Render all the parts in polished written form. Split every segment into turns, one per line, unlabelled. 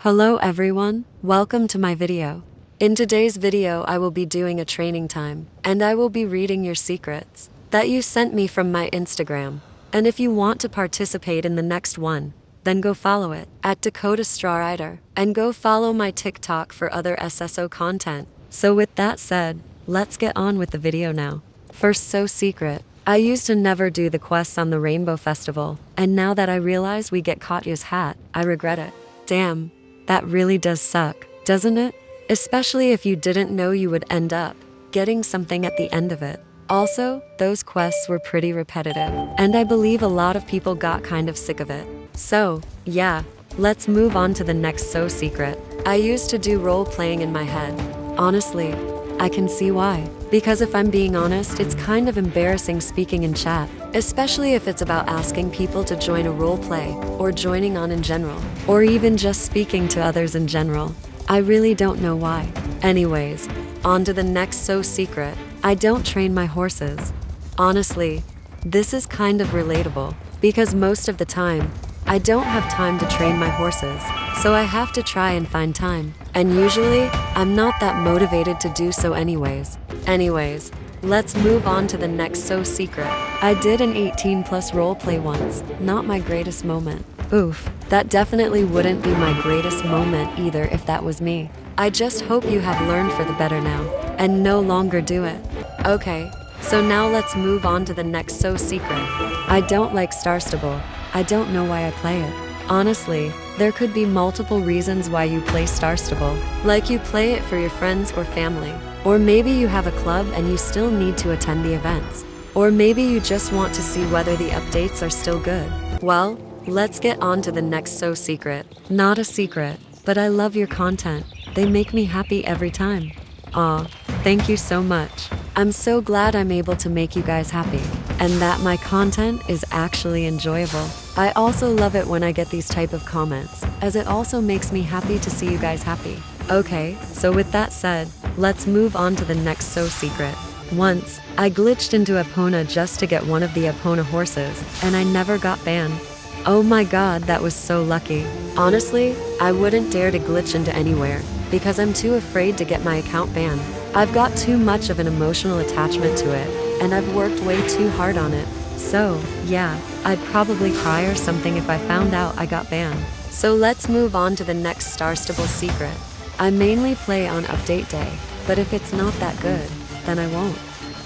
Hello everyone, welcome to my video. In today's video I will be doing a training time, and I will be reading your secrets that you sent me from my Instagram. And if you want to participate in the next one, then go follow it at Dakota Strawrider, and go follow my TikTok for other SSO content. So with that said, let's get on with the video now. First, so secret. I used to never do the quests on the Rainbow Festival, and now that I realize we get Katya's hat, I regret it. Damn, that really does suck, doesn't it? Especially if you didn't know you would end up getting something at the end of it. Also, those quests were pretty repetitive, and I believe a lot of people got kind of sick of it. So, yeah, let's move on to the next so secret. I used to do role playing in my head. Honestly, I can see why. Because if I'm being honest, it's kind of embarrassing speaking in chat, especially if it's about asking people to join a role play, or joining on in general, or even just speaking to others in general. I really don't know why. Anyways, on to the next so secret. I don't train my horses. Honestly, this is kind of relatable, because most of the time, I don't have time to train my horses, so I have to try and find time. And usually, I'm not that motivated to do so anyways. Let's move on to the next so secret. I did an 18+ roleplay once, not my greatest moment. Oof, that definitely wouldn't be my greatest moment either if that was me. I just hope you have learned for the better now, and no longer do it. Okay, so now let's move on to the next so secret. I don't like Star Stable. I don't know why I play it. Honestly, there could be multiple reasons why you play Star Stable. Like you play it for your friends or family. Or maybe you have a club and you still need to attend the events. Or maybe you just want to see whether the updates are still good. Well, let's get on to the next so secret. Not a secret, but I love your content. They make me happy every time. Aw, thank you so much. I'm so glad I'm able to make you guys happy, and that my content is actually enjoyable. I also love it when I get these type of comments, as it also makes me happy to see you guys happy. Okay, so with that said, let's move on to the next so secret. Once, I glitched into Epona just to get one of the Epona horses, and I never got banned. Oh my god, that was so lucky. Honestly, I wouldn't dare to glitch into anywhere, because I'm too afraid to get my account banned. I've got too much of an emotional attachment to it, and I've worked way too hard on it. So, yeah, I'd probably cry or something if I found out I got banned. So let's move on to the next Star Stable secret. I mainly play on update day, but if it's not that good, then I won't.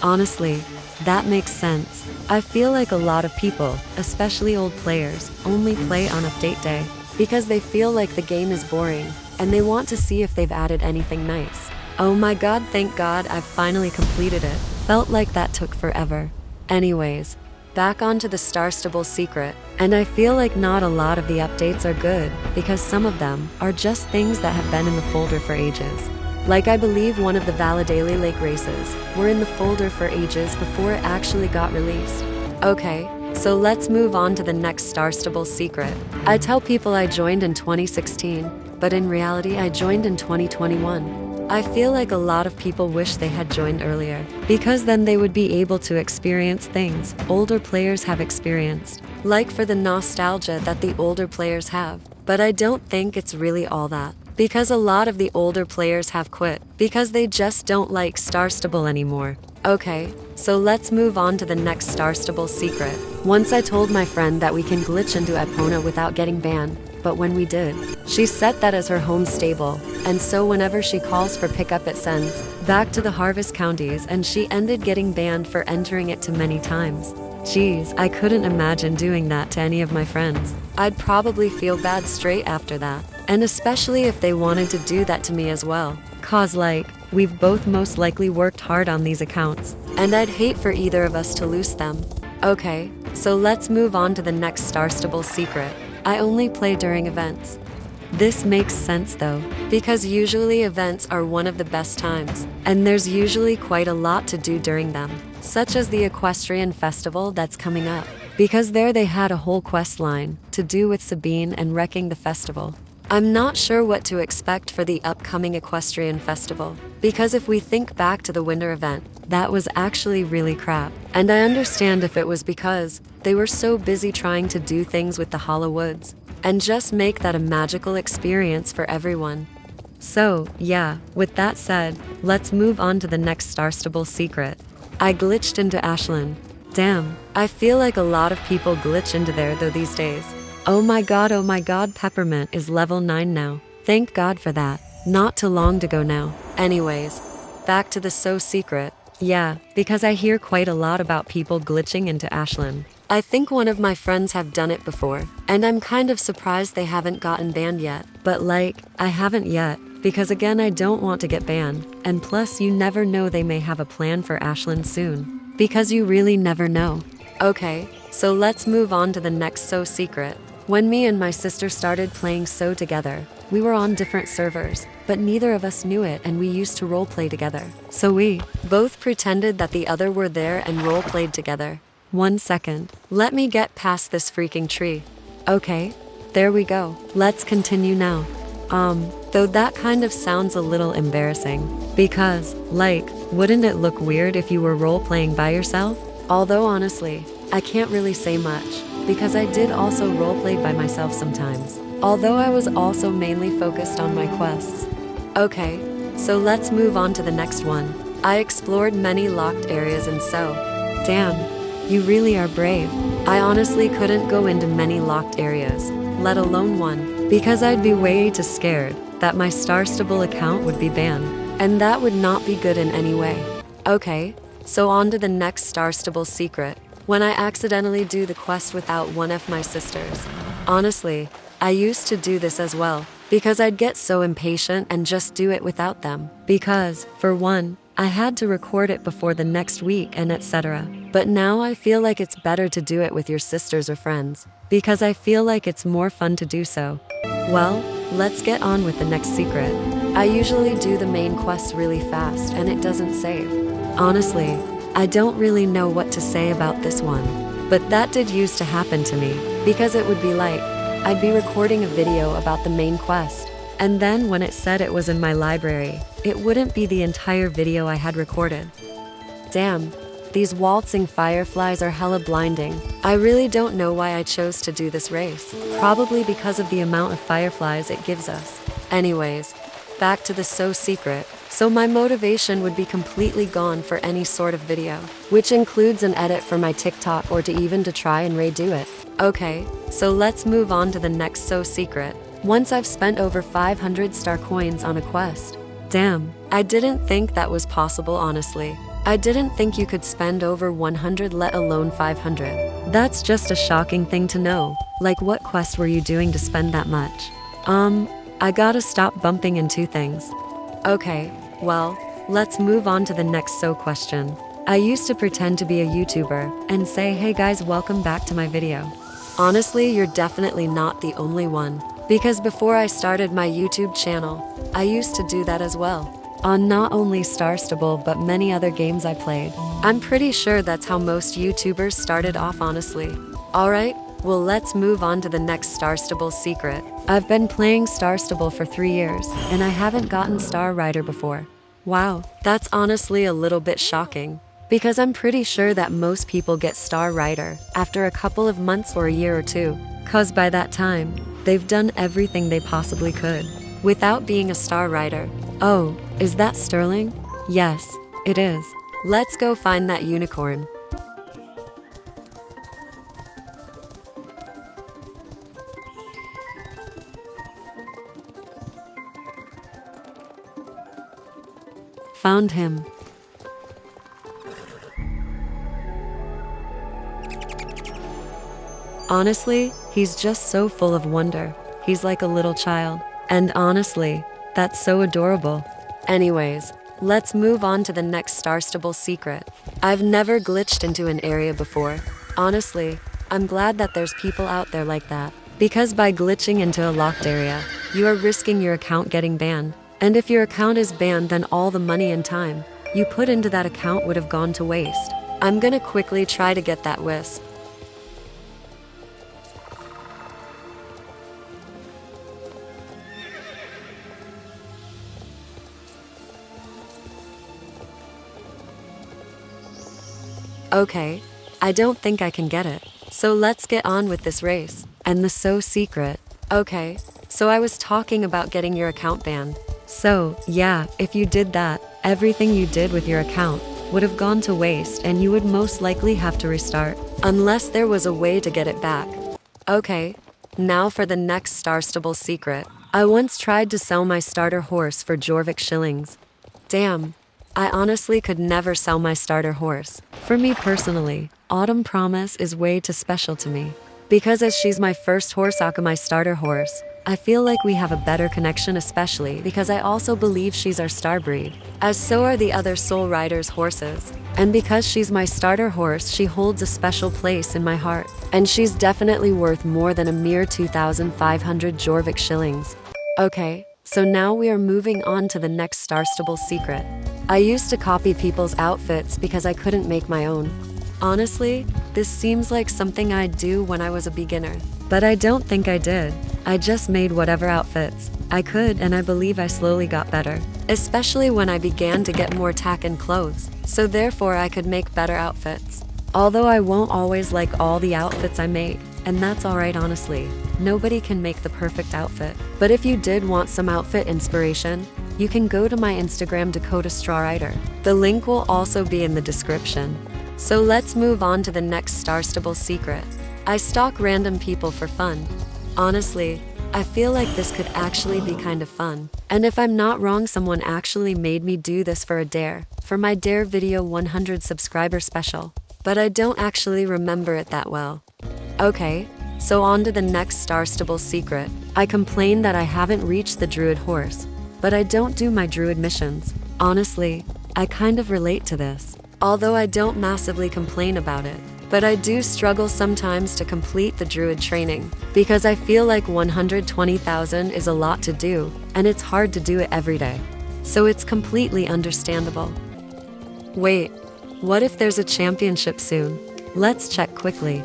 Honestly, that makes sense. I feel like a lot of people, especially old players, only play on update day, because they feel like the game is boring, and they want to see if they've added anything nice. Oh my god, thank god I've finally completed it. Felt like that took forever. Anyways, back onto the Star Stable secret, and I feel like not a lot of the updates are good, because some of them are just things that have been in the folder for ages. Like I believe one of the Valadaily Lake races were in the folder for ages before it actually got released. Okay, so let's move on to the next Star Stable secret. I tell people I joined in 2016, but in reality I joined in 2021. I feel like a lot of people wish they had joined earlier, because then they would be able to experience things older players have experienced, like for the nostalgia that the older players have. But I don't think it's really all that, because a lot of the older players have quit, because they just don't like Star Stable anymore. Okay, so let's move on to the next Star Stable secret. Once I told my friend that we can glitch into Epona without getting banned, but when we did, she set that as her home stable, and so whenever she calls for pickup it sends back to the Harvest counties, and she ended getting banned for entering it too many times. Jeez, I couldn't imagine doing that to any of my friends. I'd probably feel bad straight after that, and especially if they wanted to do that to me as well. Cause like, we've both most likely worked hard on these accounts, and I'd hate for either of us to lose them. Okay, so let's move on to the next Star Stable secret. I only play during events. This makes sense though, because usually events are one of the best times, and there's usually quite a lot to do during them, such as the Equestrian Festival that's coming up, because there they had a whole quest line to do with Sabine and wrecking the festival. I'm not sure what to expect for the upcoming Equestrian Festival, because if we think back to the winter event, that was actually really crap. And I understand if it was because they were so busy trying to do things with the Hollow Woods. and just make that a magical experience for everyone. So, yeah, with that said, let's move on to the next Star Stable secret. I glitched into Ashland. Damn, I feel like a lot of people glitch into there though these days. Oh my god, Peppermint is level 9 now. Thank God for that. Not too long to go now. Anyways, back to the so secret. Yeah, because I hear quite a lot about people glitching into Ashland. I think one of my friends have done it before, and I'm kind of surprised they haven't gotten banned yet. But I haven't yet, because again I don't want to get banned, and plus you never know, they may have a plan for Ashland soon. Because you really never know. Okay, so let's move on to the next so secret. When me and my sister started playing so together, we were on different servers, but neither of us knew it, and we used to roleplay together. So we both pretended that the other were there and roleplayed together. 1 second. Let me get past this freaking tree. Okay, there we go. Let's continue now. Though that kind of sounds a little embarrassing. Because, wouldn't it look weird if you were role-playing by yourself? Although honestly, I can't really say much, because I did also roleplay by myself sometimes. Although I was also mainly focused on my quests. Okay, so let's move on to the next one. I explored many locked areas and so. Damn, you really are brave. I honestly couldn't go into many locked areas, let alone one, because I'd be way too scared that my Star Stable account would be banned, and that would not be good in any way. Okay, so on to the next Star Stable secret. When I accidentally do the quest without one of my sisters. Honestly, I used to do this as well, because I'd get so impatient and just do it without them. Because, for one, I had to record it before the next week and etc. But now I feel like it's better to do it with your sisters or friends, because I feel like it's more fun to do so. Well, let's get on with the next secret. I usually do the main quest really fast and it doesn't save. Honestly, I don't really know what to say about this one, but that did used to happen to me, because it would be I'd be recording a video about the main quest, and then when it said it was in my library, it wouldn't be the entire video I had recorded. Damn, these waltzing fireflies are hella blinding. I really don't know why I chose to do this race. Probably because of the amount of fireflies it gives us. Anyways, back to the so secret. So my motivation would be completely gone for any sort of video, which includes an edit for my TikTok or to try and redo it. Okay, so let's move on to the next so secret. Once I've spent over 500 star coins on a quest. Damn, I didn't think that was possible honestly. I didn't think you could spend over 100 let alone 500. That's just a shocking thing to know. What quest were you doing to spend that much? I gotta stop bumping into things. Okay, well, let's move on to the next so question. I used to pretend to be a YouTuber and say, hey guys, welcome back to my video. Honestly, you're definitely not the only one, because before I started my YouTube channel, I used to do that as well. On not only Star Stable but many other games I played. I'm pretty sure that's how most YouTubers started off honestly. Alright, well let's move on to the next Star Stable secret. I've been playing Star Stable for 3 years, and I haven't gotten Star Rider before. Wow, that's honestly a little bit shocking. Because I'm pretty sure that most people get Star Rider after a couple of months or a year or two, cause by that time, they've done everything they possibly could without being a Star Rider. Oh, is that Sterling? Yes, it is. Let's go find that unicorn. Found him. Honestly, he's just so full of wonder. He's like a little child. And honestly, that's so adorable. Anyways, let's move on to the next Star Stable secret. I've never glitched into an area before. Honestly, I'm glad that there's people out there like that. Because by glitching into a locked area, you are risking your account getting banned. And if your account is banned, then all the money and time you put into that account would have gone to waste. I'm gonna quickly try to get that wisp. Okay, I don't think I can get it. So let's get on with this race. And the so secret. Okay, so I was talking about getting your account banned. So, yeah, if you did that, everything you did with your account would have gone to waste and you would most likely have to restart, unless there was a way to get it back. Okay, now for the next Star Stable secret. I once tried to sell my starter horse for Jorvik shillings. Damn, I honestly could never sell my starter horse. For me personally, Autumn Promise is way too special to me. Because as she's my first horse, Aka my starter horse, I feel like we have a better connection, especially because I also believe she's our star breed, as so are the other Soul Riders' horses. And because she's my starter horse, she holds a special place in my heart. And she's definitely worth more than a mere 2,500 Jorvik shillings. Okay, so now we are moving on to the next Star Stable secret. I used to copy people's outfits because I couldn't make my own. Honestly, this seems like something I'd do when I was a beginner. But I don't think I did. I just made whatever outfits I could, and I believe I slowly got better. Especially when I began to get more tack in clothes, so therefore I could make better outfits. Although I won't always like all the outfits I make, and that's alright honestly. Nobody can make the perfect outfit. But if you did want some outfit inspiration, you can go to my Instagram Dakota Straw Rider. The link will also be in the description. So let's move on to the next Star Stable secret. I stalk random people for fun. Honestly, I feel like this could actually be kind of fun. And if I'm not wrong, someone actually made me do this for a dare, for my dare video 100 subscriber special. But I don't actually remember it that well. Okay, so on to the next Star Stable secret. I complain that I haven't reached the Druid horse, but I don't do my Druid missions. Honestly, I kind of relate to this. Although I don't massively complain about it, but I do struggle sometimes to complete the Druid training, because I feel like 120,000 is a lot to do, and it's hard to do it every day. So it's completely understandable. Wait, what if there's a championship soon? Let's check quickly.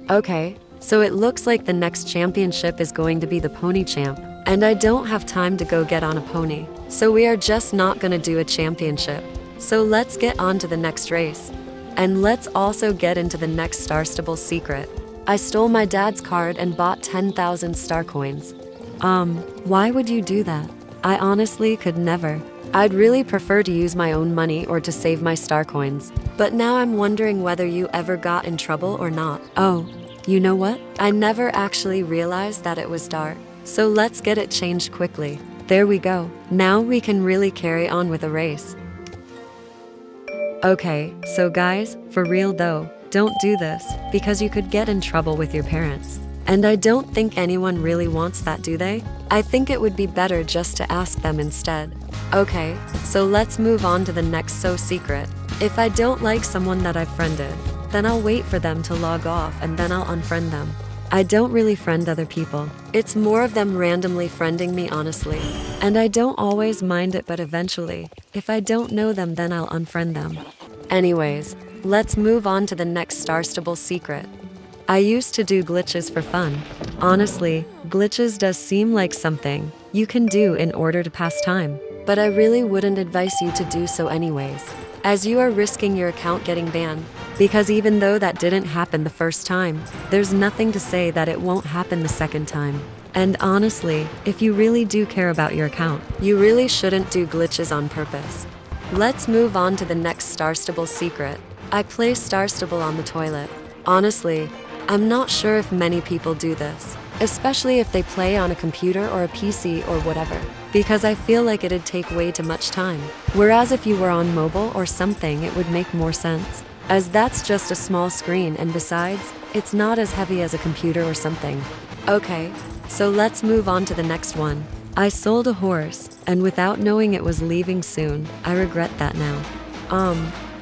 Okay, so it looks like the next championship is going to be the Pony Champ. And I don't have time to go get on a pony, so we are just not gonna do a championship. So let's get on to the next race. And let's also get into the next Star Stable secret. I stole my dad's card and bought 10,000 star coins. Why would you do that? I honestly could never. I'd really prefer to use my own money or to save my star coins. But now I'm wondering whether you ever got in trouble or not. Oh, you know what? I never actually realized that it was dark. So let's get it changed quickly. There we go. Now we can really carry on with the race. Okay, so guys, for real though, don't do this, because you could get in trouble with your parents. And I don't think anyone really wants that, do they? I think it would be better just to ask them instead. Okay, so let's move on to the next So secret. If I don't like someone that I've friended, then I'll wait for them to log off and then I'll unfriend them. I don't really friend other people. It's more of them randomly friending me, honestly. And I don't always mind it, but eventually, if I don't know them, then I'll unfriend them. Anyways, let's move on to the next Star Stable secret. I used to do glitches for fun. Honestly, glitches does seem like something you can do in order to pass time. But I really wouldn't advise you to do so anyways, as you are risking your account getting banned. Because even though that didn't happen the first time, there's nothing to say that it won't happen the second time. And honestly, if you really do care about your account, you really shouldn't do glitches on purpose. Let's move on to the next Star Stable secret. I play Star Stable on the toilet. Honestly, I'm not sure if many people do this, especially if they play on a computer or a PC or whatever, because I feel like it'd take way too much time. Whereas if you were on mobile or something, it would make more sense, as that's just a small screen, and besides, it's not as heavy as a computer or something. Okay, so let's move on to the next one. I sold a horse, and without knowing it was leaving soon. I regret that now.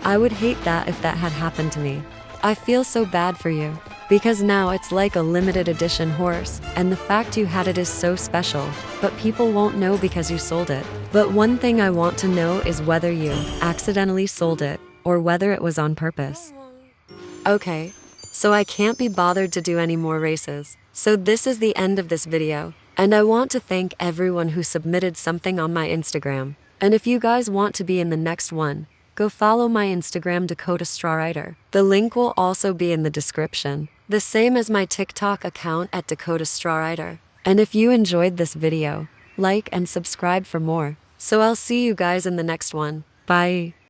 I would hate that if that had happened to me. I feel so bad for you, because now it's like a limited edition horse, and the fact you had it is so special, but people won't know because you sold it. But one thing I want to know is whether you accidentally sold it, or whether it was on purpose. Okay, so I can't be bothered to do any more races. So this is the end of this video, and I want to thank everyone who submitted something on my Instagram. And if you guys want to be in the next one, go follow my Instagram Dakota Strawwriter. The link will also be in the description, the same as my TikTok account at Dakota Strawwriter. And if you enjoyed this video, like and subscribe for more. So I'll see you guys in the next one. Bye.